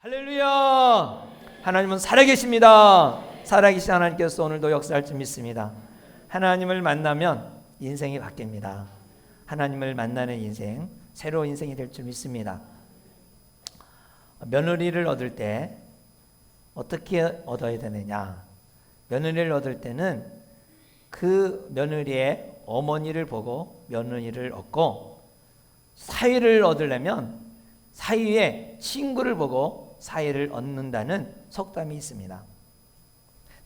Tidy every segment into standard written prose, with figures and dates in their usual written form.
할렐루야! 하나님은 살아계십니다. 살아계신 하나님께서 오늘도 역사할 줄 믿습니다. 하나님을 만나면 인생이 바뀝니다. 하나님을 만나는 인생, 새로운 인생이 될 줄 믿습니다. 며느리를 얻을 때 어떻게 얻어야 되느냐? 며느리를 얻을 때는 그 며느리의 어머니를 보고 며느리를 얻고, 사위를 얻으려면 사위의 친구를 보고 사위를 얻는다는 속담이 있습니다.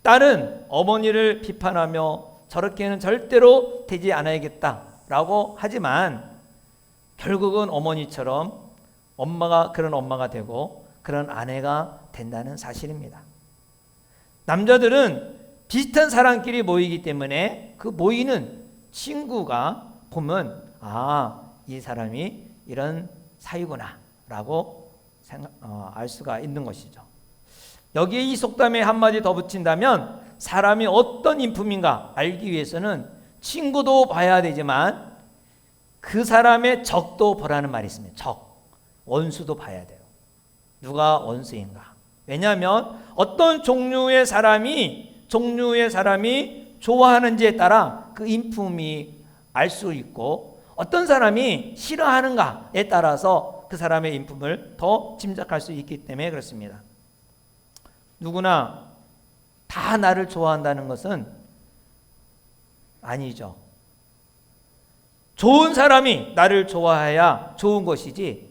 딸은 어머니를 비판하며 저렇게는 절대로 되지 않아야겠다라고 하지만 결국은 어머니처럼 그런 엄마가 되고 그런 아내가 된다는 사실입니다. 남자들은 비슷한 사람끼리 모이기 때문에 그 모이는 친구가 보면 이 사람이 이런 사위구나 라고 알 수가 있는 것이죠. 여기에 이 속담에 한마디 더 붙인다면 사람이 어떤 인품인가 알기 위해서는 친구도 봐야 되지만 그 사람의 적도 보라는 말이 있습니다. 적, 원수도 봐야 돼요. 누가 원수인가? 왜냐하면 어떤 종류의 사람이 좋아하는지에 따라 그 인품이 알 수 있고, 어떤 사람이 싫어하는가에 따라서 그 사람의 인품을 더 짐작할 수 있기 때문에 그렇습니다. 누구나 다 나를 좋아한다는 것은 아니죠. 좋은 사람이 나를 좋아해야 좋은 것이지,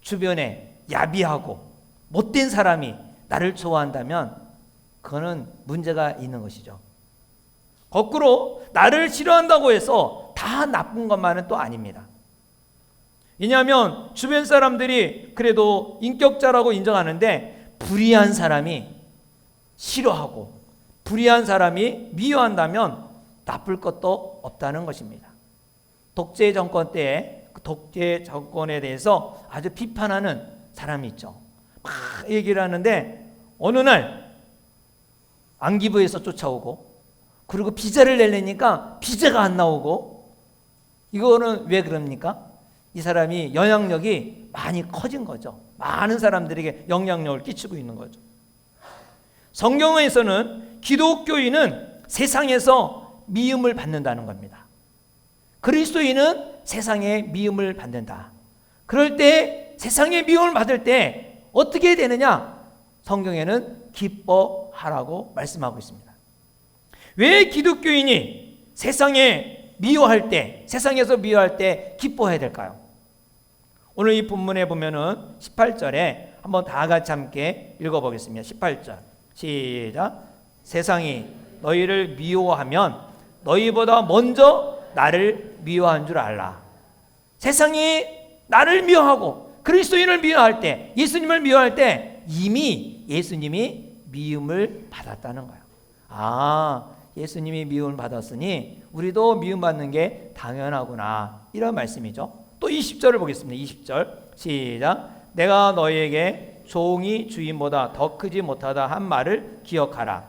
주변에 야비하고 못된 사람이 나를 좋아한다면 그거는 문제가 있는 것이죠. 거꾸로 나를 싫어한다고 해서 다 나쁜 것만은 또 아닙니다. 왜냐하면 주변 사람들이 그래도 인격자라고 인정하는데 불의한 사람이 싫어하고 불의한 사람이 미워한다면 나쁠 것도 없다는 것입니다. 독재 정권 때에 그 독재 정권에 대해서 아주 비판하는 사람이 있죠. 막 얘기를 하는데 어느 날 안기부에서 쫓아오고, 그리고 비자를 내려니까 비자가 안 나오고, 이거는 왜 그럽니까? 이 사람이 영향력이 많이 커진 거죠. 많은 사람들에게 영향력을 끼치고 있는 거죠. 성경에서는 기독교인은 세상에서 미움을 받는다는 겁니다. 그리스도인은 세상에 미움을 받는다. 그럴 때 세상에 미움을 받을 때 어떻게 되느냐? 성경에는 기뻐하라고 말씀하고 있습니다. 왜 기독교인이 세상에서 미워할 때 기뻐해야 될까요? 오늘 이 본문에 보면은 18절에 한번 다 같이 함께 읽어보겠습니다. 18절 시작. 세상이 너희를 미워하면 너희보다 먼저 나를 미워한 줄 알라. 세상이 나를 미워하고 그리스도인을 미워할 때, 예수님을 미워할 때 이미 예수님이 미움을 받았다는 거예요. 예수님이 미움을 받았으니 우리도 미움받는 게 당연하구나, 이런 말씀이죠. 또 20절을 보겠습니다. 20절 시작. 내가 너희에게 종이 주인보다 더 크지 못하다 한 말을 기억하라.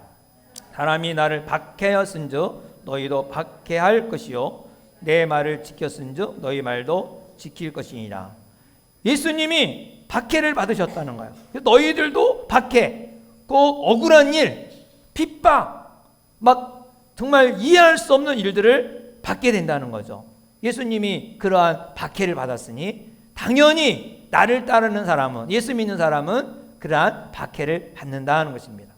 사람이 나를 박해하였은즉 너희도 박해할 것이요 내 말을 지켰은즉 너희 말도 지킬 것이니라. 예수님이 박해를 받으셨다는 거예요. 너희들도 박해, 꼭 억울한 일, 핍박, 막 정말 이해할 수 없는 일들을 받게 된다는 거죠. 예수님이 그러한 박해를 받았으니 당연히 나를 따르는 사람은, 예수 믿는 사람은 그러한 박해를 받는다는 것입니다.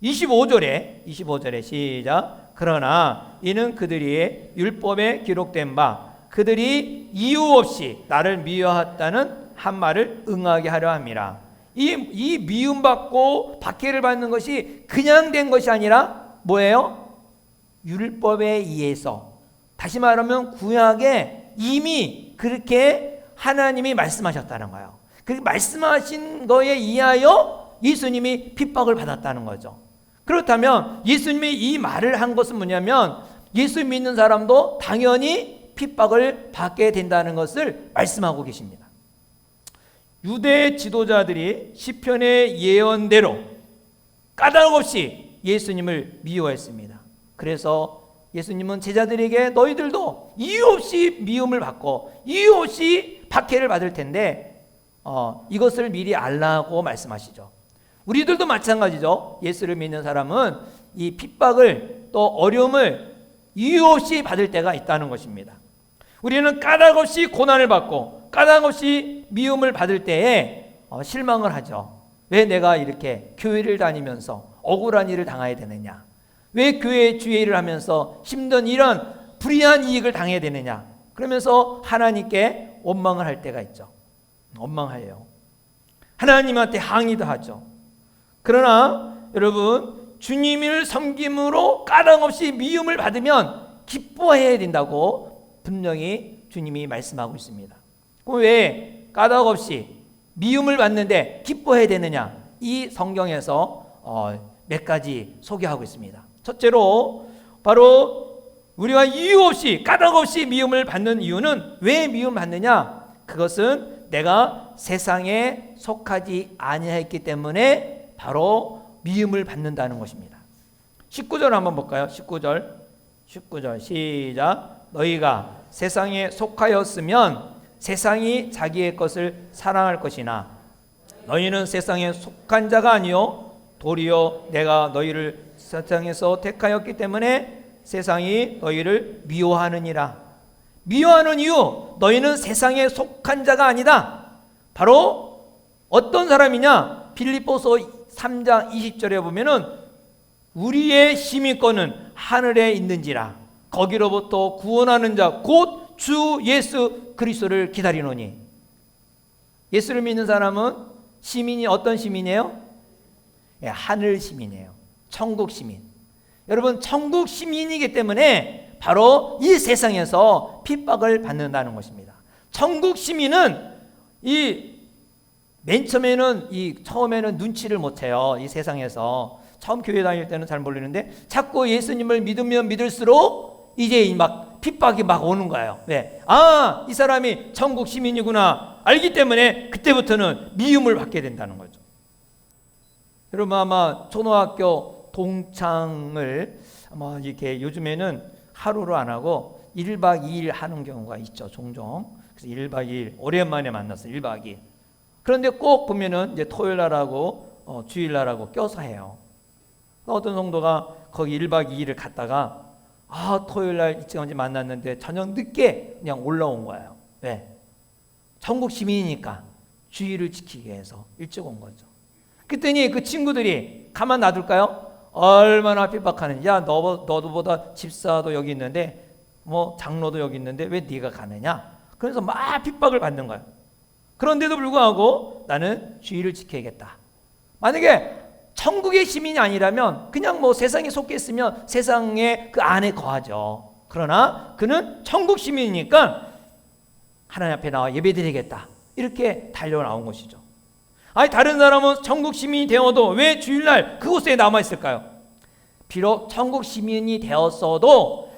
25절에 시작. 그러나 이는 그들이 율법에 기록된 바 그들이 이유 없이 나를 미워했다는 한 말을 응하게 하려 함이라. 이 미움받고 박해를 받는 것이 그냥 된 것이 아니라 뭐예요? 율법에 의해서, 다시 말하면 구약에 이미 그렇게 하나님이 말씀하셨다는 거예요. 그렇게 말씀하신 거에 의하여 예수님이 핍박을 받았다는 거죠. 그렇다면 예수님이 이 말을 한 것은 뭐냐면 예수 믿는 사람도 당연히 핍박을 받게 된다는 것을 말씀하고 계십니다. 유대 지도자들이 시편의 예언대로 까닭없이 예수님을 미워했습니다. 그래서 예수님은 제자들에게 너희들도 이유 없이 미움을 받고 이유 없이 박해를 받을 텐데 이것을 미리 알라고 말씀하시죠. 우리들도 마찬가지죠. 예수를 믿는 사람은 이 핍박을 또 어려움을 이유 없이 받을 때가 있다는 것입니다. 우리는 까닭 없이 고난을 받고 까닭 없이 미움을 받을 때에 실망을 하죠. 왜 내가 이렇게 교회를 다니면서 억울한 일을 당해야 되느냐? 왜 교회 주의 일을 하면서 힘든 이런 불이한 이익을 당해야 되느냐? 그러면서 하나님께 원망을 할 때가 있죠. 원망해요. 하나님한테 항의도 하죠. 그러나 여러분, 주님을 섬김으로 까닭 없이 미움을 받으면 기뻐해야 된다고 분명히 주님이 말씀하고 있습니다. 그럼 왜 까닭 없이 미움을 받는데 기뻐해야 되느냐? 이 성경에서 몇 가지 소개하고 있습니다. 첫째로 바로 우리가 이유 없이 까닭 없이 미움을 받는 이유는 왜 미움 받느냐? 그것은 내가 세상에 속하지 아니했기 때문에 바로 미움을 받는다는 것입니다. 19절 한번 볼까요? 19절 시작. 너희가 세상에 속하였으면 세상이 자기의 것을 사랑할 것이나 너희는 세상에 속한 자가 아니요 도리어 내가 너희를 세상에서 택하였기 때문에 세상이 너희를 미워하느니라. 미워하는 이유, 너희는 세상에 속한 자가 아니다. 바로 어떤 사람이냐? 빌립보서 3장 20절에 보면은 우리의 시민권은 하늘에 있는지라 거기로부터 구원하는 자 곧 주 예수 그리스도를 기다리노니. 예수를 믿는 사람은 시민이 어떤 시민이에요? 하늘 시민이에요. 천국 시민. 여러분, 천국 시민이기 때문에 바로 이 세상에서 핍박을 받는다는 것입니다. 천국 시민은 맨 처음에는 눈치를 못 해요. 이 세상에서 처음 교회 다닐 때는 잘 모르는데 자꾸 예수님을 믿으면 믿을수록 이제 막 핍박이 막 오는 거예요. 왜? 이 사람이 천국 시민이구나 알기 때문에 그때부터는 미움을 받게 된다는 거죠. 여러분, 아마 초등학교 동창을 아마 이렇게 요즘에는 하루로 안 하고 1박 2일 하는 경우가 있죠. 종종. 그래서 1박 2일 오랜만에 만났어요. 1박 2일. 그런데 꼭 보면은 이제 토요일 날하고 주일 날하고 껴서 해요. 어떤 성도가 거기 1박 2일을 갔다가 토요일 날 일찍 만났는데 저녁 늦게 그냥 올라온 거예요. 왜? 천국 시민이니까 주의를 지키기 위해서 일찍 온 거죠. 그랬더니 그 친구들이 가만 놔둘까요? 얼마나 핍박하는지. 야, 너보다 집사도 여기 있는데 뭐 장로도 여기 있는데 왜 네가 가느냐? 그래서 막 핍박을 받는 거예요. 그런데도 불구하고 나는 주의를 지켜야겠다. 만약에 천국의 시민이 아니라면 그냥 뭐 세상에 속해 있으면 세상의 그 안에 거하죠. 그러나 그는 천국 시민이니까 하나님 앞에 나와 예배드리겠다. 이렇게 달려나온 것이죠. 다른 사람은 천국 시민이 되어도 왜 주일날 그곳에 남아있을까요? 비록 천국 시민이 되었어도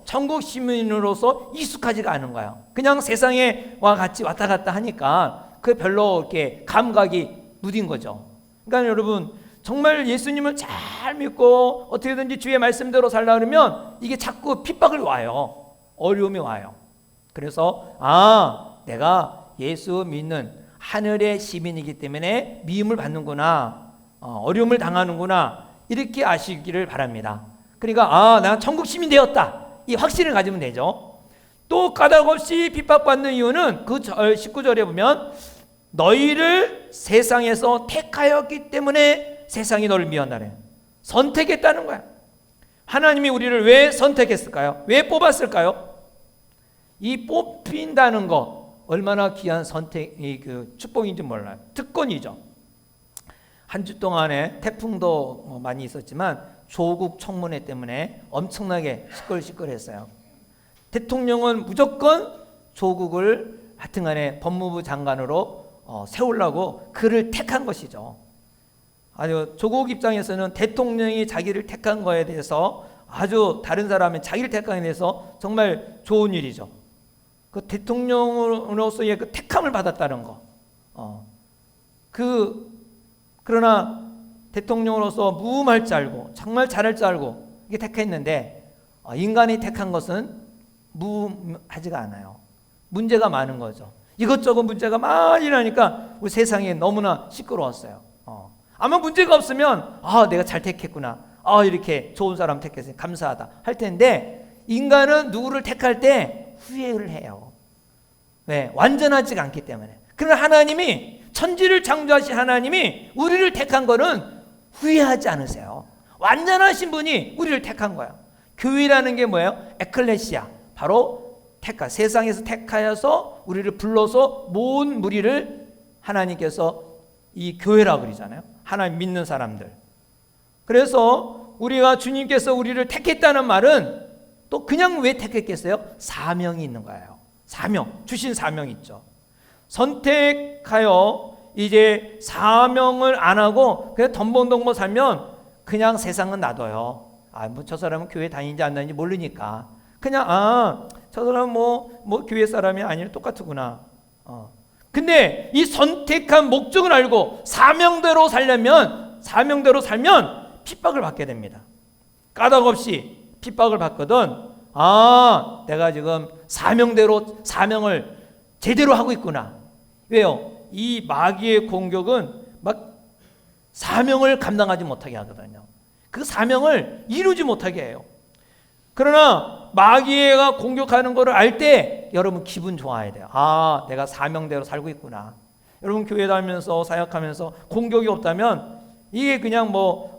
천국 시민으로서 익숙하지가 않은 거예요. 그냥 세상에와 같이 왔다 갔다 하니까 그 별로 이렇게 감각이 무딘 거죠. 그러니까 여러분, 정말 예수님을 잘 믿고 어떻게든지 주의 말씀대로 살라 그러면 이게 자꾸 핍박을 와요. 어려움이 와요. 그래서 내가 예수 믿는 하늘의 시민이기 때문에 미움을 받는구나, 어려움을 당하는구나, 이렇게 아시기를 바랍니다. 그러니까 나 천국 시민 되었다, 이 확신을 가지면 되죠. 또 까닭 없이 핍박받는 이유는 그 19절에 보면 너희를 세상에서 택하였기 때문에 세상이 너를 미워한다네. 선택했다는 거야. 하나님이 우리를 왜 선택했을까요? 왜 뽑았을까요? 이 뽑힌다는 거 얼마나 귀한 그 축복인지 몰라요. 특권이죠. 한 주 동안에 태풍도 많이 있었지만 조국 청문회 때문에 엄청나게 시끌시끌했어요. 대통령은 무조건 조국을 하여튼간에 법무부 장관으로 세우려고 그를 택한 것이죠. 아주 조국 입장에서는 대통령이 자기를 택한 거에 대해서 아주 다른 사람이 자기를 택한 거에 대해서 정말 좋은 일이죠. 그 대통령으로서의 그 택함을 받았다는 거. 그러나 대통령으로서 무음할 줄 알고 정말 잘할 줄 알고 이게 택했는데 인간이 택한 것은 무음하지가 않아요. 문제가 많은 거죠. 이것저것 문제가 많이 나니까 우리 세상이 너무나 시끄러웠어요. 아마 문제가 없으면 내가 잘 택했구나, 이렇게 좋은 사람 택했으니 감사하다 할 텐데, 인간은 누구를 택할 때 후회를 해요. 왜? 완전하지가 않기 때문에. 그러나 하나님이, 천지를 창조하신 하나님이 우리를 택한 거는 후회하지 않으세요. 완전하신 분이 우리를 택한 거예요. 교회라는 게 뭐예요? 에클레시아, 바로 세상에서 택하여서 우리를 불러서 모은 무리를 하나님께서 이 교회라고 그러잖아요. 하나님 믿는 사람들. 그래서 우리가 주님께서 우리를 택했다는 말은 또 그냥 왜 택했겠어요? 사명이 있는 거예요. 사명, 주신 사명이 있죠. 선택하여 이제 사명을 안 하고 그냥 덤벙덤벙 살면 그냥 세상은 놔둬요. 저 사람은 교회 다니는지 안 다니는지 모르니까 그냥 저 사람은 뭐 교회 사람이 아니라 똑같구나. 근데 이 선택한 목적을 알고 사명대로 살면 핍박을 받게 됩니다. 까닭없이 핍박을 받거든. 내가 지금 사명을 제대로 하고 있구나. 왜요? 이 마귀의 공격은 막 사명을 감당하지 못하게 하거든요. 그 사명을 이루지 못하게 해요. 그러나 마귀가 공격하는 것을 알 때 여러분 기분 좋아야 돼요. 내가 사명대로 살고 있구나. 여러분 교회 다니면서 사역하면서 공격이 없다면 이게 그냥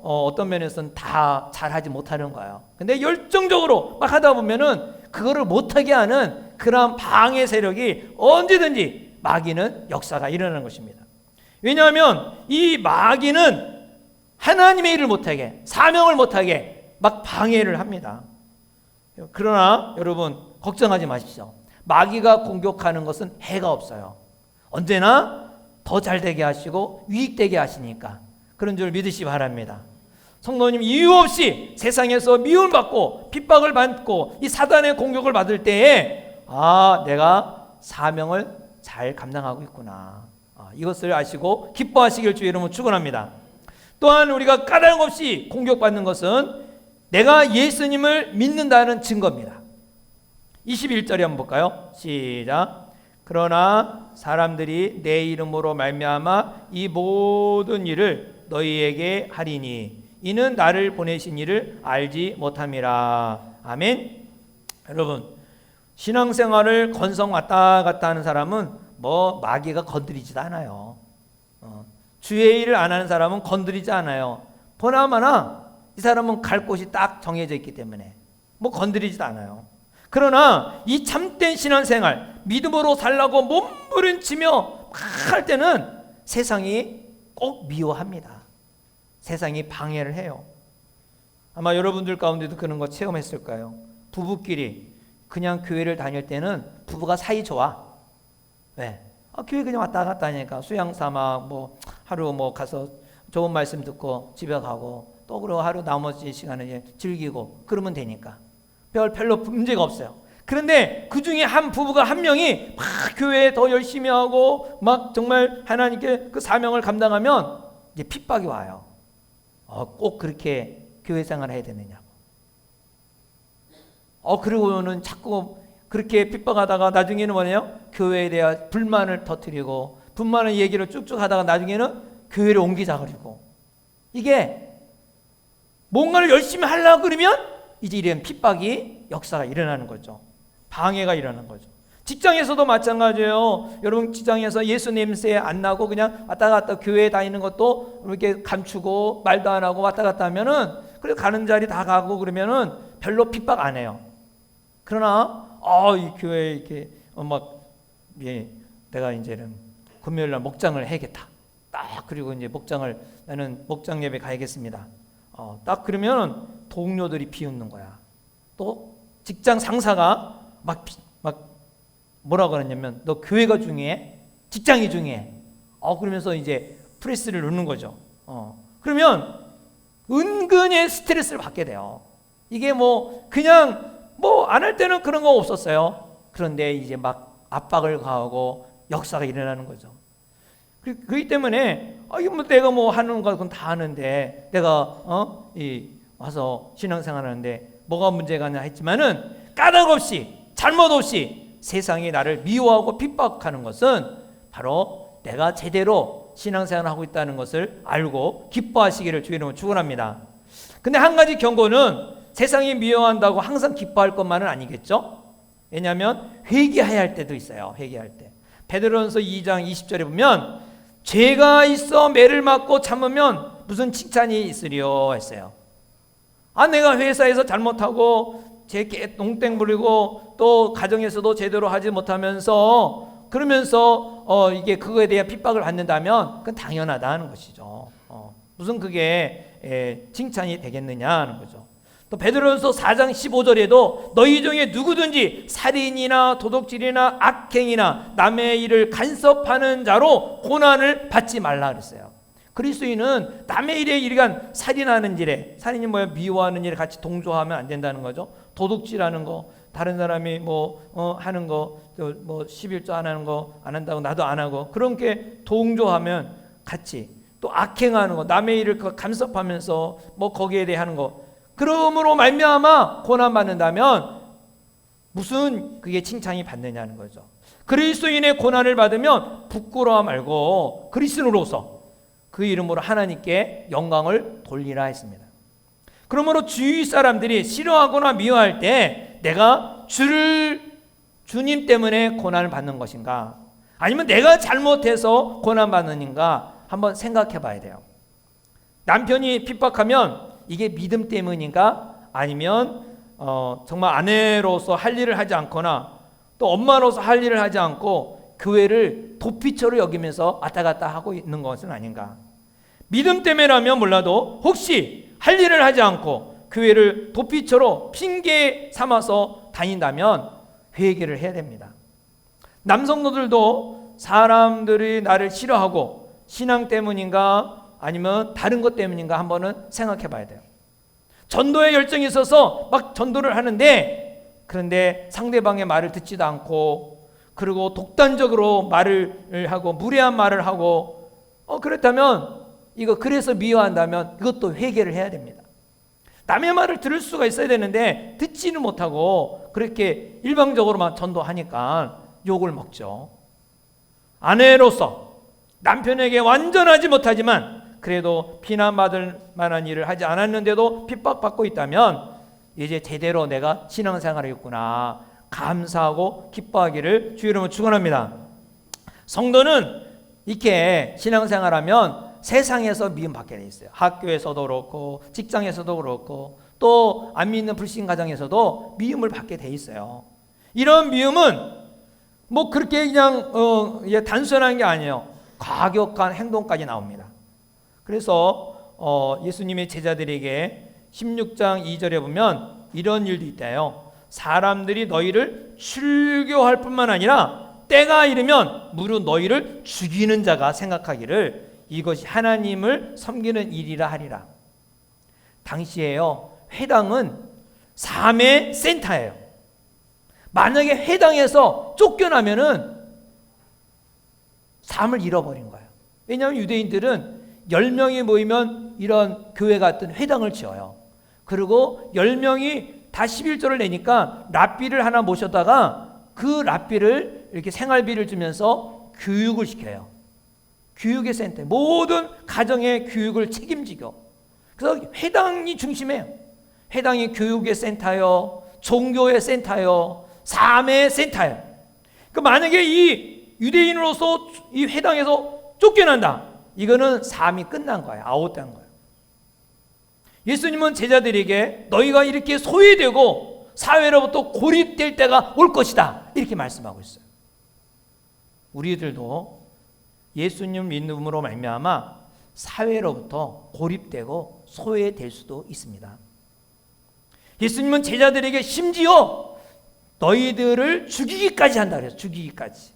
어떤 면에서는 다 잘하지 못하는 거예요. 근데 열정적으로 막 하다 보면은 그거를 못하게 하는 그런 방해 세력이 언제든지 마귀는 역사가 일어나는 것입니다. 왜냐하면 이 마귀는 하나님의 일을 못하게, 사명을 못하게 막 방해를 합니다. 그러나 여러분 걱정하지 마십시오. 마귀가 공격하는 것은 해가 없어요. 언제나 더 잘되게 하시고 유익되게 하시니까 그런 줄 믿으시기 바랍니다. 성도님, 이유 없이 세상에서 미움을 받고 핍박을 받고 이 사단의 공격을 받을 때에 내가 사명을 잘 감당하고 있구나, 이것을 아시고 기뻐하시길 주 이름으로 축원합니다. 또한 우리가 까닭 없이 공격받는 것은 내가 예수님을 믿는다는 증거입니다. 21절에 한번 볼까요? 시작. 그러나 사람들이 내 이름으로 말미암아 이 모든 일을 너희에게 하리니 이는 나를 보내신 이를 알지 못함이라. 아멘. 여러분, 신앙생활을 건성 왔다 갔다 하는 사람은 마귀가 건드리지도 않아요. 주의 일을 안 하는 사람은 건드리지 않아요. 보나마나 이 사람은 갈 곳이 딱 정해져 있기 때문에 건드리지도 않아요. 그러나 이 참된 신앙생활, 믿음으로 살라고 몸부림치며 할 때는 세상이 꼭 미워합니다. 세상이 방해를 해요. 아마 여러분들 가운데도 그런 거 체험했을까요? 부부끼리 그냥 교회를 다닐 때는 부부가 사이 좋아. 왜? 교회 그냥 왔다 갔다 하니까 수양 삼아 하루 가서 좋은 말씀 듣고 집에 가고 또 그러고 하루 나머지 시간을 즐기고 그러면 되니까 별로 문제가 없어요. 그런데 그 중에 한 부부가 한 명이 막 교회에 더 열심히 하고 막 정말 하나님께 그 사명을 감당하면 이제 핍박이 와요. 꼭 그렇게 교회 생활을 해야 되느냐고. 그리고는 자꾸 그렇게 핍박하다가 나중에는 뭐냐요? 교회에 대한 불만을 터뜨리고 불만의 얘기를 쭉쭉 하다가 나중에는 교회를 옮기자 그러고, 이게 뭔가를 열심히 하려고 그러면 이제 이런 핍박이 역사가 일어나는 거죠. 방해가 일어나는 거죠. 직장에서도 마찬가지예요. 여러분 직장에서 예수 냄새 안 나고 그냥 왔다 갔다 교회에 다니는 것도 이렇게 감추고 말도 안 하고 왔다 갔다 하면은, 그래서 가는 자리 다 가고 그러면은 별로 핍박 안 해요. 그러나 이 교회에 이렇게 내가 이제는 금요일 날 목장을 해야겠다. 딱 그리고 이제 나는 목장 예배 가야겠습니다. 딱 그러면 동료들이 비웃는 거야. 또 직장 상사가 막 뭐라 그러냐면 너 교회가 중요해? 직장이 중요해? 그러면서 이제 프레스를 놓는 거죠. 그러면 은근히 스트레스를 받게 돼요. 이게 그냥 안 할 때는 그런 거 없었어요. 그런데 이제 막 압박을 가하고 역사가 일어나는 거죠. 그렇기 때문에 내가 하는 거 그건 다 하는데 내가 와서 신앙생활 하는데 뭐가 문제가 있냐 했지만은 까닭 없이 잘못 없이 세상이 나를 미워하고 핍박하는 것은 바로 내가 제대로 신앙생활을 하고 있다는 것을 알고 기뻐하시기를 주의 이름으로 축원합니다. 근데 한 가지 경고는 세상이 미워한다고 항상 기뻐할 것만은 아니겠죠? 왜냐하면 회개해야 할 때도 있어요. 회개할 때. 베드로전서 2장 20절에 보면 죄가 있어 매를 맞고 참으면 무슨 칭찬이 있으리요 했어요. 내가 회사에서 잘못하고 제 농땡 부리고 또 가정에서도 제대로 하지 못하면서 그러면서 이게 그거에 대한 핍박을 받는다면 그건 당연하다는 것이죠. 무슨 그게 칭찬이 되겠느냐 하는 거죠. 또 베드로전서 4장 15절에도 너희 중에 누구든지 살인이나 도둑질이나 악행이나 남의 일을 간섭하는 자로 고난을 받지 말라 그랬어요. 그리스도인은 남의 일에 일간 살인하는 일에, 살인이 뭐야? 미워하는 일에 같이 동조하면 안 된다는 거죠. 도둑질하는 거, 다른 사람이 하는 거, 뭐 11조 안 하는 거 안 한다고 나도 안 하고 그런 게 동조하면 같이, 또 악행하는 거, 남의 일을 간섭하면서 뭐 거기에 대해 하는 거, 그러므로 말미암아 고난 받는다면 무슨 그게 칭찬이 받느냐는 거죠. 그리스도인의 고난을 받으면 부끄러워 말고 그리스도인으로서 그 이름으로 하나님께 영광을 돌리라 했습니다. 그러므로 주위 사람들이 싫어하거나 미워할 때 내가 주님 때문에 고난을 받는 것인가, 아니면 내가 잘못해서 고난 받는가 한번 생각해 봐야 돼요. 남편이 핍박하면 이게 믿음 때문인가, 아니면 정말 아내로서 할 일을 하지 않거나 또 엄마로서 할 일을 하지 않고 교회를 도피처로 여기면서 왔다 갔다 하고 있는 것은 아닌가. 믿음 때문에라면 몰라도 혹시 할 일을 하지 않고 교회를 도피처로 핑계 삼아서 다닌다면 회개를 해야 됩니다. 남성들도 사람들이 나를 싫어하고 신앙 때문인가 아니면 다른 것 때문인가 한번은 생각해 봐야 돼요. 전도에 열정이 있어서 막 전도를 하는데, 그런데 상대방의 말을 듣지도 않고 그리고 독단적으로 말을 하고 무례한 말을 하고 그렇다면 이거 그래서 미워한다면 이것도 회개를 해야 됩니다. 남의 말을 들을 수가 있어야 되는데 듣지는 못하고 그렇게 일방적으로만 전도하니까 욕을 먹죠. 아내로서 남편에게 완전하지 못하지만 그래도 비난받을 만한 일을 하지 않았는데도 핍박받고 있다면 이제 제대로 내가 신앙생활을 했구나 감사하고 기뻐하기를 주의 이름으로 축원합니다. 성도는 이렇게 신앙생활하면 세상에서 미움받게 돼 있어요. 학교에서도 그렇고 직장에서도 그렇고 또 안 믿는 불신 가정에서도 미움을 받게 돼 있어요. 이런 미움은 뭐 그렇게 그냥 단순한 게 아니에요. 과격한 행동까지 나옵니다. 그래서 예수님의 제자들에게 16장 2절에 보면 이런 일도 있대요. 사람들이 너희를 출교할 뿐만 아니라 때가 이르면 무릇 너희를 죽이는 자가 생각하기를 이것이 하나님을 섬기는 일이라 하리라. 당시에요, 회당은 삶의 센터예요. 만약에 회당에서 쫓겨나면은 삶을 잃어버린 거예요. 왜냐하면 유대인들은 10명이 모이면 이런 교회 같은 회당을 지어요. 그리고 10명이 다 11조를 내니까 랍비를 하나 모셔다가 그 랍비를 이렇게 생활비를 주면서 교육을 시켜요. 교육의 센터, 모든 가정의 교육을 책임지고, 그래서 회당이 중심이에요. 회당이 교육의 센터요, 종교의 센터요, 삶의 센터예요. 그 만약에 이 유대인으로서 이 회당에서 쫓겨난다, 이거는 삶이 끝난 거예요. 아웃된 거예요. 예수님은 제자들에게 너희가 이렇게 소외되고 사회로부터 고립될 때가 올 것이다, 이렇게 말씀하고 있어요. 우리들도 예수님 믿음으로 말미암아 사회로부터 고립되고 소외될 수도 있습니다. 예수님은 제자들에게 심지어 너희들을 죽이기까지 한다 그래서 죽이기까지.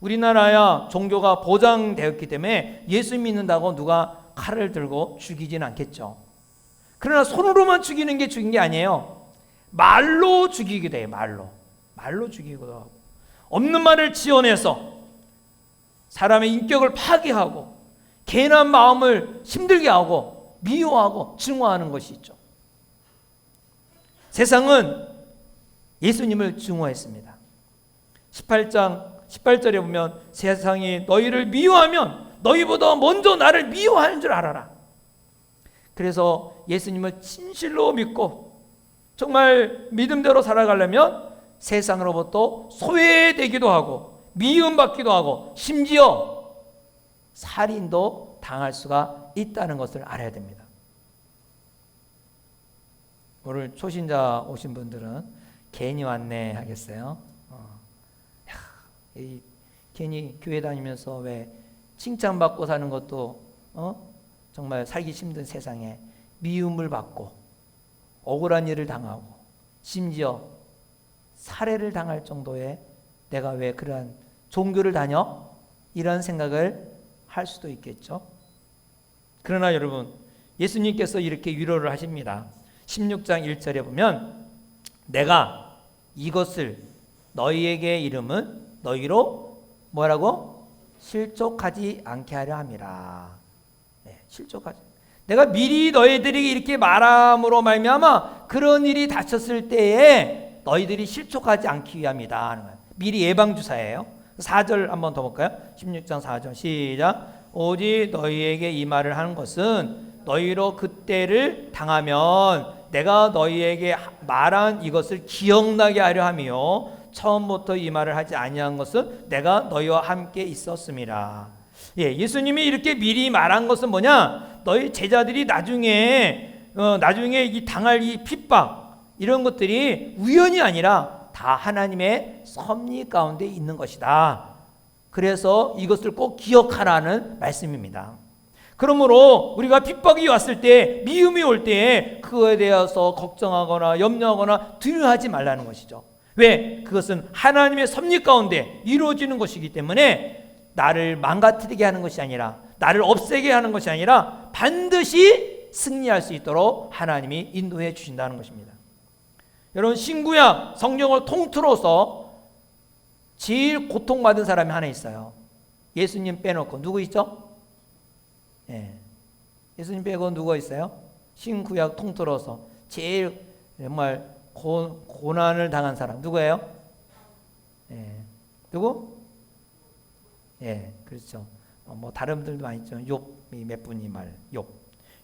우리나라야 종교가 보장되었기 때문에 예수 믿는다고 누가 칼을 들고 죽이진 않겠죠. 그러나 손으로만 죽이는 게 죽인 게 아니에요. 말로 죽이기도 해요. 말로 죽이기도 하고, 없는 말을 지어내서 사람의 인격을 파괴하고 괜한 마음을 힘들게 하고 미워하고 증오하는 것이 있죠. 세상은 예수님을 증오했습니다. 18절에 보면 세상이 너희를 미워하면 너희보다 먼저 나를 미워하는 줄 알아라. 그래서 예수님을 진실로 믿고 정말 믿음대로 살아가려면 세상으로부터 소외되기도 하고 미움받기도 하고 심지어 살인도 당할 수가 있다는 것을 알아야 됩니다. 오늘 초신자 오신 분들은 괜히 왔네 하겠어요. 괜히 교회 다니면서 왜 칭찬받고 사는 것도 정말 살기 힘든 세상에 미움을 받고 억울한 일을 당하고 심지어 살해를 당할 정도의 내가 왜 그러한 종교를 다녀? 이런 생각을 할 수도 있겠죠. 그러나 여러분, 예수님께서 이렇게 위로를 하십니다. 16장 1절에 보면 내가 이것을 너희에게 이름은 너희로 뭐라고? 실족하지 않게 하려 함이라. 실족하지. 내가 미리 너희들에게 이렇게 말함으로 말미암아 그런 일이 닥쳤을 때에 너희들이 실족하지 않기 위함이다 하는 거예요. 미리 예방주사예요. 4절 한번 더 볼까요? 16장 4절 시작. 오직 너희에게 이 말을 하는 것은 너희로 그때를 당하면 내가 너희에게 말한 이것을 기억나게 하려 함이요 처음부터 이 말을 하지 아니한 것은 내가 너희와 함께 있었음이라. 예수님이 이렇게 미리 말한 것은 뭐냐? 너희 제자들이 나중에 이 당할 이 핍박 이런 것들이 우연이 아니라 다 하나님의 섭리 가운데 있는 것이다. 그래서 이것을 꼭 기억하라는 말씀입니다. 그러므로 우리가 핍박이 왔을 때, 미움이 올 때 그거에 대해서 걱정하거나 염려하거나 두려워하지 말라는 것이죠. 왜? 그것은 하나님의 섭리 가운데 이루어지는 것이기 때문에 나를 망가뜨리게 하는 것이 아니라, 나를 없애게 하는 것이 아니라 반드시 승리할 수 있도록 하나님이 인도해 주신다는 것입니다. 여러분, 신구약 성경을 통틀어서 제일 고통받은 사람이 하나 있어요. 예수님 빼놓고. 누구 있죠? 예수님 빼고 누가 있어요? 신구약 통틀어서 제일 정말 고난을 당한 사람 누구예요? 누구? 그렇죠. 뭐 다른 분들도 많이 있죠. 욥이 몇 분이 말.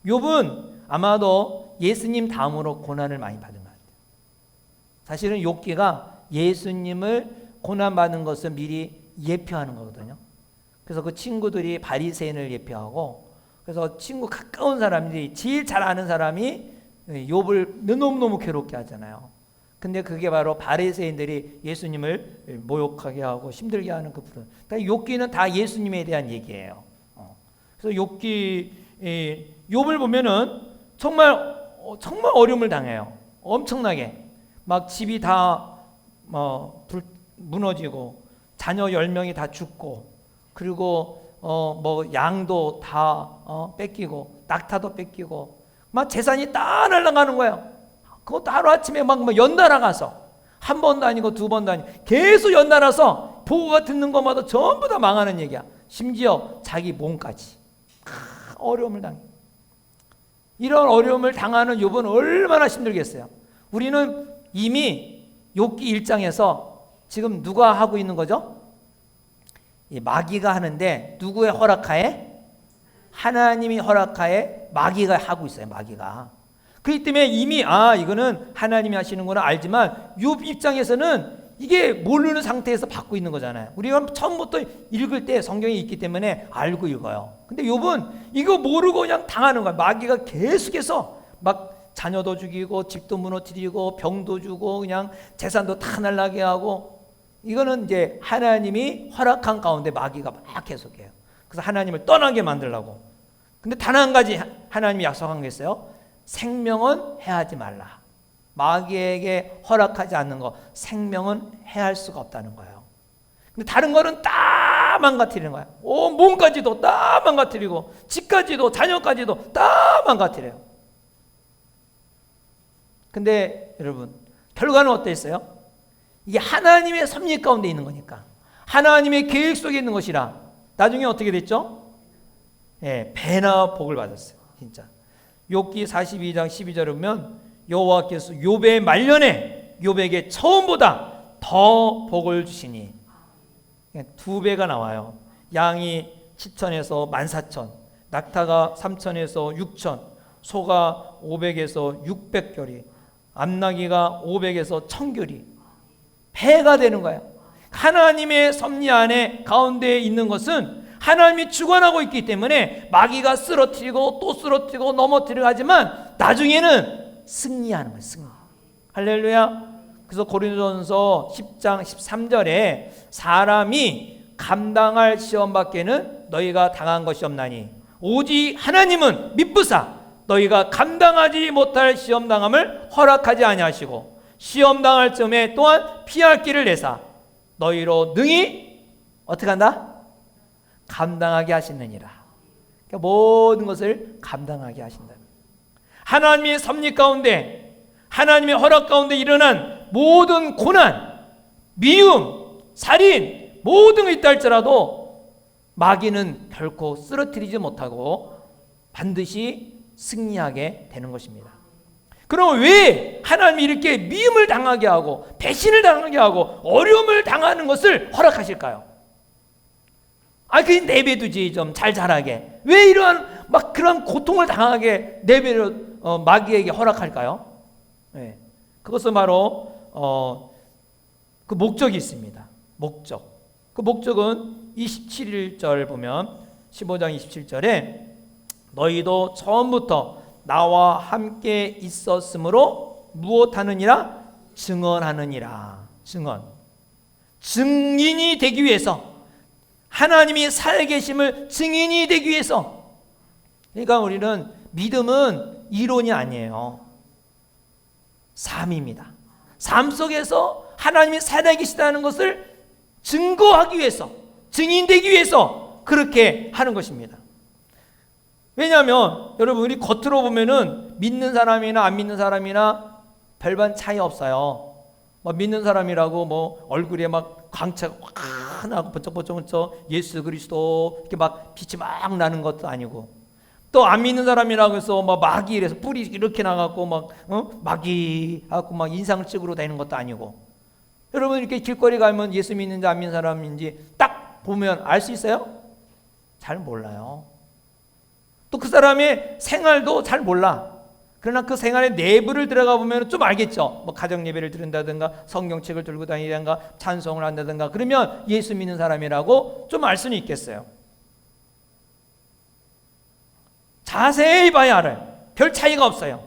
욥은 아마도 예수님 다음으로 고난을 많이 받은 것 같아요. 사실은 욥기가 예수님을 고난받는 것을 미리 예표하는 거거든요. 그래서 그 친구들이 바리새인을 예표하고, 그래서 친구 가까운 사람들이 제일 잘 아는 사람이 욥을 너무너무 괴롭게 하잖아요. 근데 그게 바로 바리새인들이 예수님을 모욕하게 하고 힘들게 하는 그 부분. 그러니까 욥기는 다 예수님에 대한 얘기예요. 그래서 욥을 보면은 정말 어려움을 당해요. 엄청나게 막 집이 다 무너지고 자녀 10명이 다 죽고, 그리고 뭐 양도 다 뺏기고 낙타도 뺏기고 막 재산이 다 날아가는 거예요. 그것도 하루아침에 막 연달아가서 한 번도 아니고 두 번도 아니고 계속 연달아서 보고가 듣는 것마다 전부 다 망하는 얘기야. 심지어 자기 몸까지 어려움을 당해. 이런 어려움을 당하는 욥은 얼마나 힘들겠어요. 우리는 이미 욥기 1장에서 지금 누가 하고 있는 거죠? 이 마귀가 하는데 누구의 허락하에? 하나님이 허락하에 마귀가 하고 있어요. 마귀가. 그렇기 때문에 이미 이거는 하나님이 하시는구나 알지만 욥 입장에서는 이게 모르는 상태에서 받고 있는 거잖아요. 우리가 처음부터 읽을 때 성경이 있기 때문에 알고 읽어요. 근데 욥은 이거 모르고 그냥 당하는 거야. 마귀가 계속해서 막 자녀도 죽이고 집도 무너뜨리고 병도 주고 그냥 재산도 다 날라게 하고, 이거는 이제 하나님이 허락한 가운데 마귀가 막 계속해요. 그래서 하나님을 떠나게 만들려고. 근데 단 한 가지 하나님이 약속한 게 있어요. 생명은 해하지 말라. 마귀에게 허락하지 않는 거, 생명은 해할 수가 없다는 거예요. 근데 다른 거는 다 망가뜨리는 거야. 몸까지도 다 망가뜨리고, 집까지도, 자녀까지도 다 망가뜨려요. 근데 여러분, 결과는 어땠어요? 이게 하나님의 섭리 가운데 있는 거니까, 하나님의 계획 속에 있는 것이라 나중에 어떻게 됐죠? 배나 복을 받았어요. 진짜. 욥기 42장 12절에 보면 여호와께서 욥의 말년에 욥에게 처음보다 더 복을 주시니 2배가 나와요. 양이 7천에서 14,000, 낙타가 3천에서 6천, 소가 500에서 600결이, 암나귀가 500에서 1000결이 배가 되는 거예요. 하나님의 섭리 안에 가운데에 있는 것은 하나님이 주관하고 있기 때문에 마귀가 쓰러뜨리고 또 쓰러뜨리고 넘어뜨리고 하지만 나중에는 승리하는 거예요. 승리. 할렐루야. 그래서 고린도전서 10장 13절에 사람이 감당할 시험밖에는 너희가 당한 것이 없나니 오직 하나님은 미쁘사 너희가 감당하지 못할 시험당함을 허락하지 아니하시고 시험당할 점에 또한 피할 길을 내사 너희로 능히 어떻게 한다? 감당하게 하시느니라. 그러니까 모든 것을 감당하게 하신다. 하나님의 섭리 가운데, 하나님의 허락 가운데 일어난 모든 고난, 미움, 살인 모든 게 있다 할지라도 마귀는 결코 쓰러뜨리지 못하고 반드시 승리하게 되는 것입니다. 그럼 왜 하나님이 이렇게 미움을 당하게 하고 배신을 당하게 하고 어려움을 당하는 것을 허락하실까요? 그냥 내버려두지, 좀 잘 자라게. 왜 이러한 막 그런 고통을 당하게 내버려 마귀에게 허락할까요? 네. 그것은 바로 그 목적이 있습니다. 목적. 그 목적은 27절 보면 15장 27절에 너희도 처음부터 나와 함께 있었으므로 무엇하느니라? 증언하느니라. 증인이 되기 위해서, 하나님이 살아계심을 증인이 되기 위해서. 그러니까 우리는 믿음은 이론이 아니에요. 삶입니다. 삶 속에서 하나님이 살아계시다는 것을 증거하기 위해서, 증인되기 위해서 그렇게 하는 것입니다. 왜냐하면 여러분, 우리 겉으로 보면은 믿는 사람이나 안 믿는 사람이나 별반 차이 없어요. 믿는 사람이라고 얼굴에 막 광채가 확 나고 번쩍번쩍 예수 그리스도 이렇게 막 빛이 막 나는 것도 아니고, 또 안 믿는 사람이라고 해서 마귀 이래서 뿔이 이렇게 나갖고 마귀 하고 막 인상을 찍으러 다니는 것도 아니고. 여러분, 이렇게 길거리 가면 예수 믿는지 안 믿는 사람인지 딱 보면 알 수 있어요? 잘 몰라요. 또 그 사람의 생활도 잘 몰라. 그러나 그 생활의 내부를 들어가 보면 좀 알겠죠. 가정 예배를 드린다든가 성경책을 들고 다니든가 찬송을 한다든가 그러면 예수 믿는 사람이라고 좀 알 수는 있겠어요. 자세히 봐야 알아요. 별 차이가 없어요.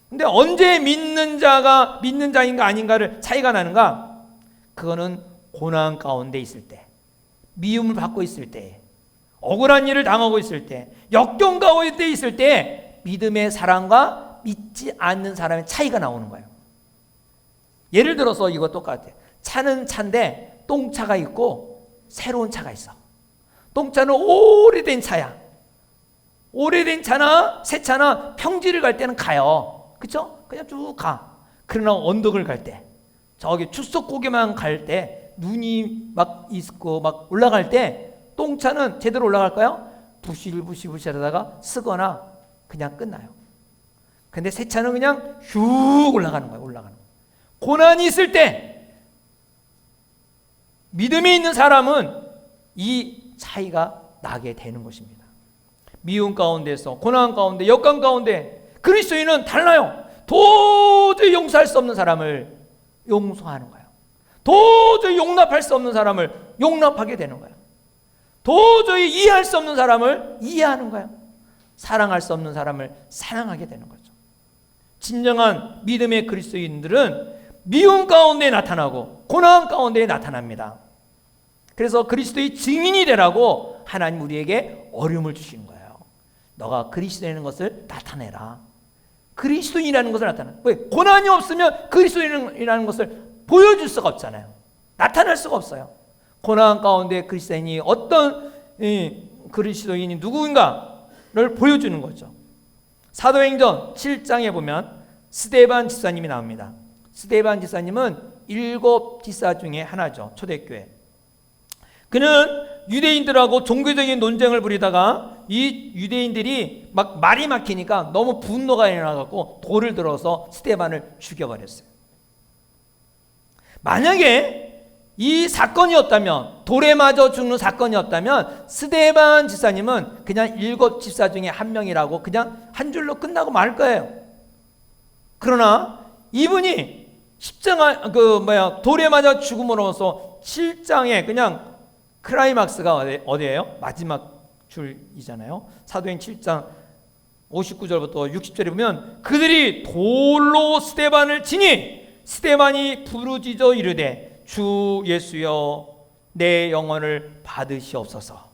근데 언제 믿는 자인가 아닌가를 차이가 나는가? 그거는 고난 가운데 있을 때, 미움을 받고 있을 때, 억울한 일을 당하고 있을 때, 역경 가운데 있을 때 믿음의 사람과 믿지 않는 사람의 차이가 나오는 거예요. 예를 들어서 이거 똑같아요. 차는 차인데 똥차가 있고 새로운 차가 있어. 똥차는 오래된 차야. 오래된 차나 새 차나 평지를 갈 때는 가요. 그렇죠? 그냥 쭉 가. 그러나 언덕을 갈 때, 저기 축소고개만 갈 때, 눈이 막 있고 막 올라갈 때 똥차는 제대로 올라갈까요? 부실부실하다가 쓰거나 그냥 끝나요. 근데 새 차는 그냥 슉 올라가는 거예요. 고난이 있을 때 믿음이 있는 사람은 이 차이가 나게 되는 것입니다. 미움 가운데서, 고난 가운데, 역경 가운데 그리스도인은 달라요. 도저히 용서할 수 없는 사람을 용서하는 거예요. 도저히 용납할 수 없는 사람을 용납하게 되는 거예요. 도저히 이해할 수 없는 사람을 이해하는 거예요. 사랑할 수 없는 사람을 사랑하게 되는 거죠. 진정한 믿음의 그리스도인들은 미움 가운데 나타나고 고난 가운데 나타납니다. 그래서 그리스도의 증인이 되라고 하나님 우리에게 어려움을 주시는 거예요. 너가 그리스도인인 것을 나타내라. 그리스도인이라는 것을 나타내. 왜? 고난이 없으면 그리스도인이라는 것을 보여줄 수가 없잖아요. 나타날 수가 없어요. 고난 가운데 그리스도인이 어떤 그리스도인이 누구인가를 보여주는 거죠. 사도행전 7장에 보면 스데반 지사님이 나옵니다. 스데반 지사님은 7 지사 중에 하나죠. 초대교회. 그는 유대인들하고 종교적인 논쟁을 벌이다가 이 유대인들이 막 말이 막히니까 너무 분노가 일어나갖고 돌을 들어서 스데반을 죽여버렸어요. 만약에 이 사건이었다면, 돌에 맞아 죽는 사건이었다면 스데반 집사님은 그냥 7 집사 중에 한 명이라고 그냥 한 줄로 끝나고 말 거예요. 그러나 이분이 십자가 돌에 맞아 죽음으로써 7장에 그냥 클라이막스가 어디예요? 마지막 줄이잖아요. 사도행 7장 59절부터 60절에 보면 그들이 돌로 스데반을 치니 스데반이 부르짖어 이르되 주 예수여 내 영혼을 받으시옵소서.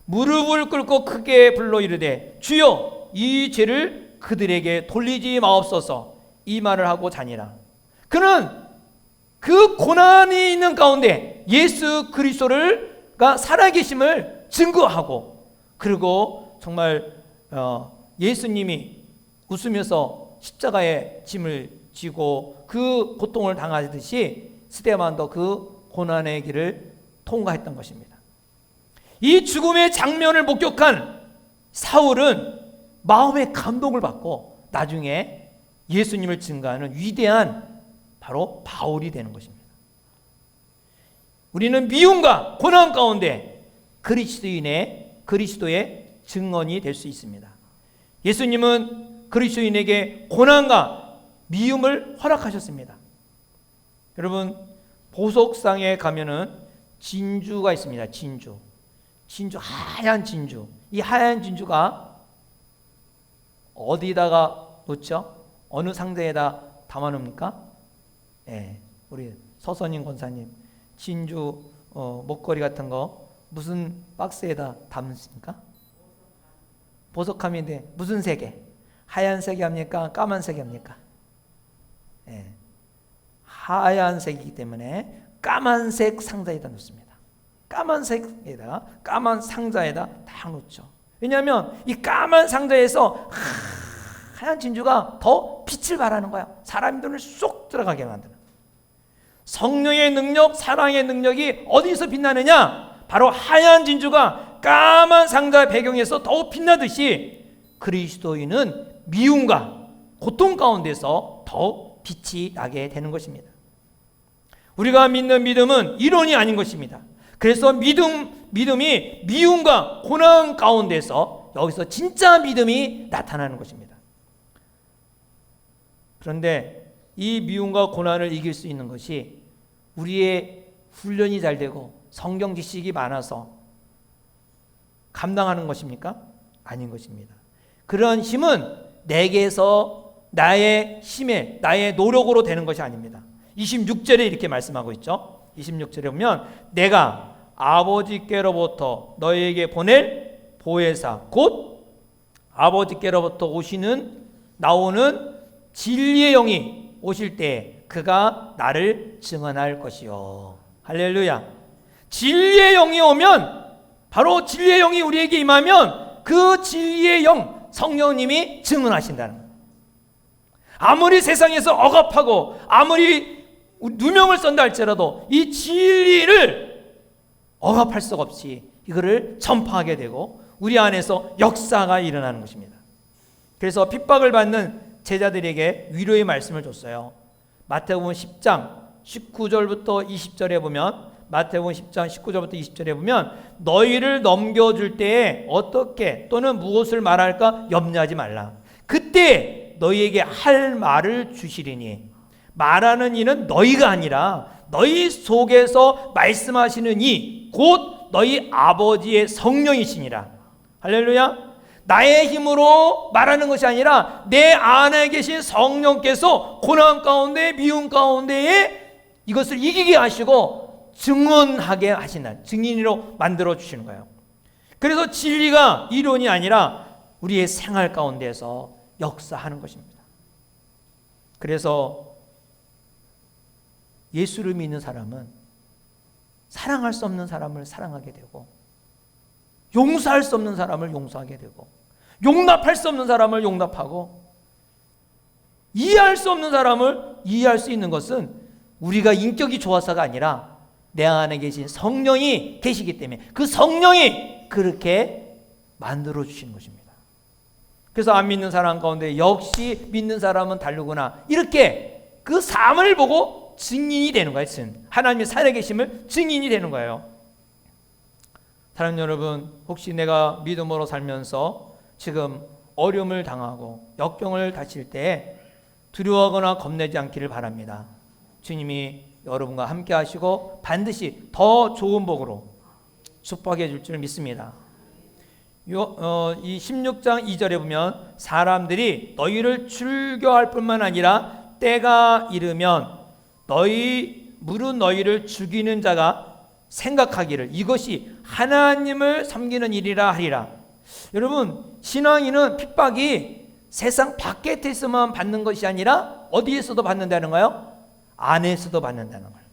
무릎을 꿇고 크게 불러 이르되 주여 이 죄를 그들에게 돌리지 마옵소서. 이 말을 하고 자니라. 그는 그 고난이 있는 가운데 예수 그리스도가 살아계심을 증거하고, 그리고 정말 예수님이 웃으면서 십자가에 짐을 지고 그 고통을 당하듯이 스데반도 그 고난의 길을 통과했던 것입니다. 이 죽음의 장면을 목격한 사울은 마음의 감동을 받고 나중에 예수님을 증거하는 위대한 바로 바울이 되는 것입니다. 우리는 미움과 고난 가운데 그리스도의 증언이 될 수 있습니다. 예수님은 그리스도인에게 고난과 미움을 허락하셨습니다. 여러분, 보석상에 가면은 진주가 있습니다. 진주, 하얀 진주. 이 하얀 진주가 어디다가 놓죠? 어느 상자에다 담아놓습니까? 우리 서선인 권사님, 진주 목걸이 같은 거 무슨 박스에다 담습니까? 보석함인데 무슨 색에? 하얀색이 합니까? 까만색이 합니까? 하얀색이기 때문에 까만색 상자에다 놓습니다. 까만색에다가 까만 상자에다 다 놓죠. 왜냐하면 이 까만 상자에서 하얀 진주가 더 빛을 발하는 거야. 사람의 눈을 쏙 들어가게 만드는. 성령의 능력, 사랑의 능력이 어디서 빛나느냐? 바로 하얀 진주가 까만 상자 배경에서 더욱 빛나듯이 그리스도인은 미움과 고통 가운데서 더욱 빛이 나게 되는 것입니다. 우리가 믿는 믿음은 이론이 아닌 것입니다. 그래서 믿음이 미움과 고난 가운데서 여기서 진짜 믿음이 나타나는 것입니다. 그런데 이 미움과 고난을 이길 수 있는 것이 우리의 훈련이 잘 되고 성경 지식이 많아서 감당하는 것입니까? 아닌 것입니다. 그런 힘은 내게서 나의 힘에, 나의 노력으로 되는 것이 아닙니다. 26절에 이렇게 말씀하고 있죠. 26절에 보면 내가 아버지께로부터 너희에게 보낼 보혜사 곧 아버지께로부터 나오는 진리의 영이 오실 때 그가 나를 증언할 것이요. 할렐루야. 진리의 영이 오면, 바로 진리의 영이 우리에게 임하면 그 진리의 영, 성령님이 증언하신다는 거예요. 아무리 세상에서 억압하고 아무리 누명을 쓴다 할지라도 이 진리를 억압할 수 없이 이거를 전파하게 되고 우리 안에서 역사가 일어나는 것입니다. 그래서 핍박을 받는 제자들에게 위로의 말씀을 줬어요. 마태복음 10장 19절부터 20절에 보면, 마태복음 10장 19절부터 20절에 보면 너희를 넘겨줄 때에 어떻게 또는 무엇을 말할까 염려하지 말라. 그때 너희에게 할 말을 주시리니 말하는 이는 너희가 아니라 너희 속에서 말씀하시는 이 곧 너희 아버지의 성령이시니라. 할렐루야. 나의 힘으로 말하는 것이 아니라 내 안에 계신 성령께서 고난 가운데 미움 가운데에 이것을 이기게 하시고 증언하게 하시는, 증인으로 만들어 주시는 거예요. 그래서 진리가 이론이 아니라 우리의 생활 가운데서 역사하는 것입니다. 그래서 예수를 믿는 사람은 사랑할 수 없는 사람을 사랑하게 되고, 용서할 수 없는 사람을 용서하게 되고, 용납할 수 없는 사람을 용납하고, 이해할 수 없는 사람을 이해할 수 있는 것은 우리가 인격이 좋아서가 아니라 내 안에 계신 성령이 계시기 때문에 그 성령이 그렇게 만들어 주시는 것입니다. 그래서 안 믿는 사람 가운데 역시 믿는 사람은 다르구나, 이렇게 그 삶을 보고 또 증인이 되는 거예요. 하나님의 살아계심을 증인이 되는 거예요. 사랑하는 여러분, 혹시 내가 믿음으로 살면서 지금 어려움을 당하고 역경을 다칠 때 두려워하거나 겁내지 않기를 바랍니다. 주님이 여러분과 함께 하시고 반드시 더 좋은 복으로 축복해 줄 줄 믿습니다. 이 16장 2절에 보면 사람들이 너희를 출교할 뿐만 아니라 때가 이르면 물은 너희를 죽이는 자가 생각하기를 이것이 하나님을 섬기는 일이라 하리라. 여러분, 신앙인은 핍박이 세상 바깥에서만 받는 것이 아니라 어디에서도 받는다는 거예요? 안에서도 받는다는 거예요.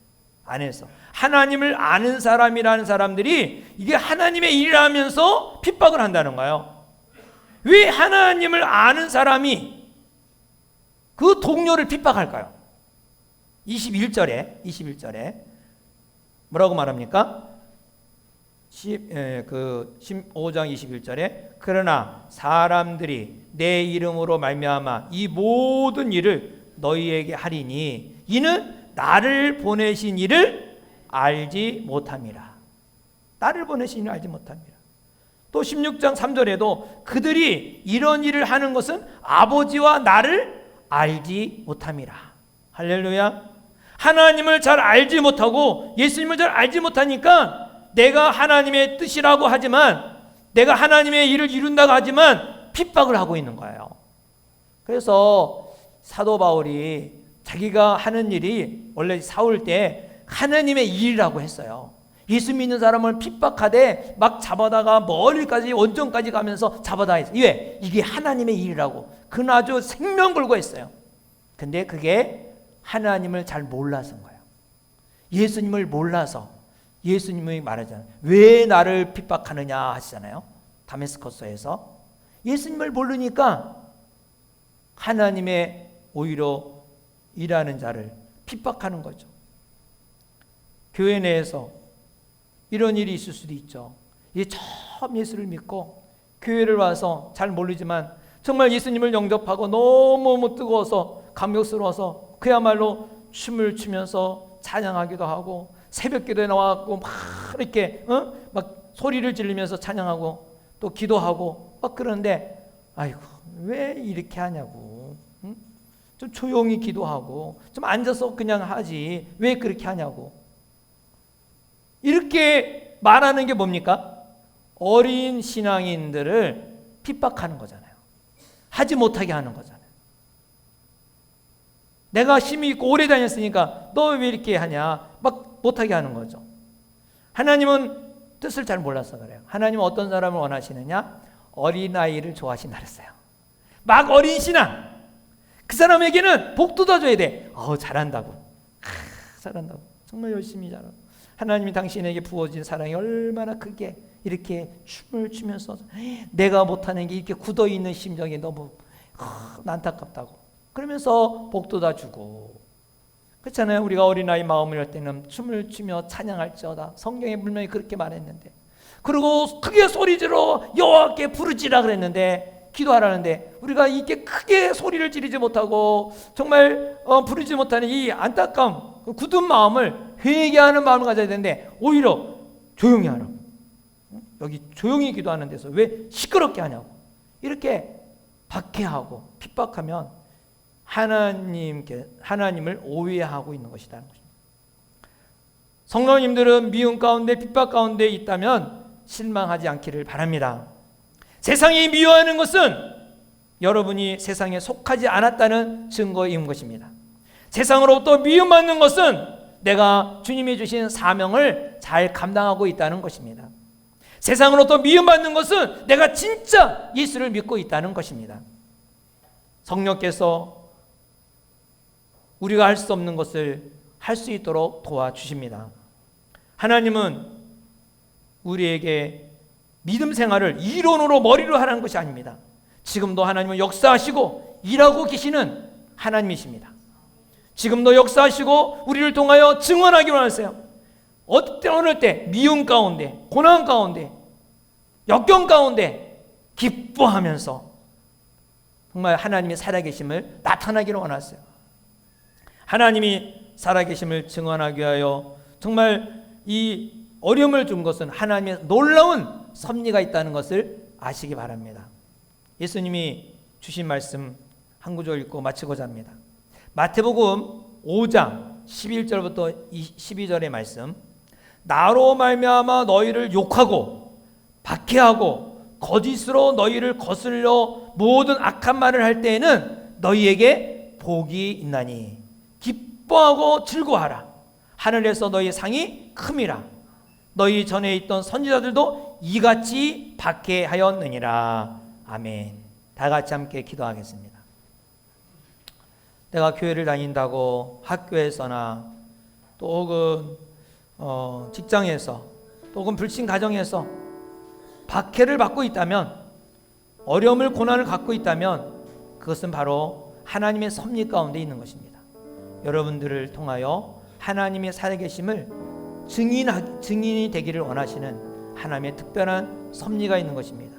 안에서. 하나님을 아는 사람이라는 사람들이 이게 하나님의 일이라면서 핍박을 한다는 거예요. 왜 하나님을 아는 사람이 그 동료를 핍박할까요? 21절에 뭐라고 말합니까? 15장 21절에 그러나 사람들이 내 이름으로 말미암아 이 모든 일을 너희에게 하리니 이는 나를 보내신 이를 알지 못함이라. 나를 보내신 이를 알지 못함이라. 또 16장 3절에도 그들이 이런 일을 하는 것은 아버지와 나를 알지 못함이라. 할렐루야. 하나님을 잘 알지 못하고 예수님을 잘 알지 못하니까 내가 하나님의 뜻이라고 하지만 내가 하나님의 일을 이룬다고 하지만 핍박을 하고 있는 거예요. 그래서 사도 바울이 자기가 하는 일이 원래 사울 때 하나님의 일이라고 했어요. 예수 믿는 사람을 핍박하되 막 잡아다가 멀리까지 원정까지 가면서 잡아다 했어요. 왜? 이게 하나님의 일이라고 그는 아주 생명 걸고 했어요. 근데 그게 하나님을 잘 몰라서인 거예요. 예수님을 몰라서. 예수님이 말하잖아요. 왜 나를 핍박하느냐 하시잖아요. 다메스커스에서 예수님을 모르니까 하나님의 오히려 일하는 자를 핍박하는 거죠. 교회 내에서 이런 일이 있을 수도 있죠. 이제 처음 예수를 믿고 교회를 와서 잘 모르지만 정말 예수님을 영접하고 너무 뜨거워서 감격스러워서 그야말로 춤을 추면서 찬양하기도 하고 새벽 기도에 나와갖고 막 이렇게 막 소리를 지르면서 찬양하고 또 기도하고 막 그러는데 아이고 왜 이렇게 하냐고. 좀 조용히 기도하고 좀 앉아서 그냥 하지 왜 그렇게 하냐고. 이렇게 말하는 게 뭡니까? 어린 신앙인들을 핍박하는 거잖아요. 하지 못하게 하는 거잖아요. 내가 힘이 있고 오래 다녔으니까 너 왜 이렇게 하냐 막 못하게 하는 거죠. 하나님은 뜻을 잘 몰라서 그래요. 하나님은 어떤 사람을 원하시느냐? 어린아이를 좋아하신다 그랬어요. 막 어린 신앙 그 사람에게는 복 뜯어줘야 돼. 잘한다고. 잘한다고. 정말 열심히 잘하고. 하나님이 당신에게 부어진 사랑이 얼마나 크게 이렇게 춤을 추면서 내가 못하는 게 이렇게 굳어있는 심정이 너무 안타깝다고. 그러면서 복 뜯어주고. 그렇잖아요. 우리가 어린아이 마음을 할 때는 춤을 추며 찬양할지어다. 성경에 분명히 그렇게 말했는데. 그리고 크게 소리 질러 여호와께 부르지라 그랬는데 기도하라는데 우리가 이렇게 크게 소리를 지르지 못하고 정말 부르지 못하는 이 안타까움, 굳은 마음을 회개하는 마음을 가져야 되는데 오히려 조용히 하라고. 여기 조용히 기도하는 데서 왜 시끄럽게 하냐고. 이렇게 박해하고 핍박하면 하나님을 오해하고 있는 것이라는 것입니다. 성도님들은 미움 가운데 핍박 가운데 있다면 실망하지 않기를 바랍니다. 세상이 미워하는 것은 여러분이 세상에 속하지 않았다는 증거인 것입니다. 세상으로부터 미움받는 것은 내가 주님이 주신 사명을 잘 감당하고 있다는 것입니다. 세상으로부터 미움받는 것은 내가 진짜 예수를 믿고 있다는 것입니다. 성령께서 우리가 할 수 없는 것을 할 수 있도록 도와주십니다. 하나님은 우리에게 믿음 생활을 이론으로 머리로 하라는 것이 아닙니다. 지금도 하나님은 역사하시고 일하고 계시는 하나님이십니다. 지금도 역사하시고 우리를 통하여 증언하기로 하세요. 어느 때 미움 가운데, 고난 가운데, 역경 가운데 기뻐하면서 정말 하나님의 살아계심을 나타나기를 원하세요. 하나님이 살아계심을 증언하기 위하여 정말 이 어려움을 준 것은 하나님의 놀라운 섭리가 있다는 것을 아시기 바랍니다. 예수님이 주신 말씀 한 구절 읽고 마치고자 합니다. 마태복음 5장 11절부터 12절의 말씀. 나로 말미암아 너희를 욕하고 박해하고 거짓으로 너희를 거슬려 모든 악한 말을 할 때에는 너희에게 복이 있나니 기뻐하고 즐거워하라. 하늘에서 너희 상이 큼이라. 너희 전에 있던 선지자들도 이같이 박해하였느니라. 아멘. 다 같이 함께 기도하겠습니다. 내가 교회를 다닌다고 학교에서나 또 혹은 직장에서 또 혹은 불신 가정에서 박해를 받고 있다면, 어려움을 고난을 갖고 있다면 그것은 바로 하나님의 섭리 가운데 있는 것입니다. 여러분들을 통하여 하나님의 살아계심을 증인이 되기를 원하시는 하나님의 특별한 섭리가 있는 것입니다.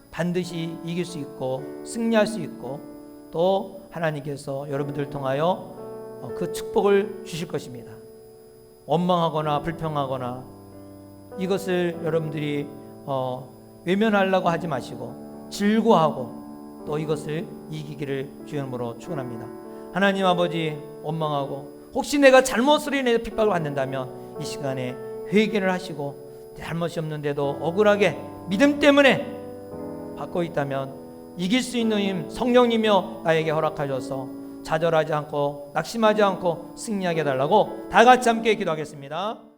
반드시 이길 수 있고 승리할 수 있고 또 하나님께서 여러분들을 통하여 그 축복을 주실 것입니다. 원망하거나 불평하거나 이것을 여러분들이 외면하려고 하지 마시고 즐거워하고 또 이것을 이기기를 주의 이름으로 축원합니다. 하나님 아버지, 원망하고 혹시 내가 잘못으로 인해 핍박을 받는다면 이 시간에 회개를 하시고 잘못이 없는데도 억울하게 믿음 때문에 받고 있다면 이길 수 있는 힘 성령님이여 나에게 허락하셔서 좌절하지 않고 낙심하지 않고 승리하게 해달라고 다 같이 함께 기도하겠습니다.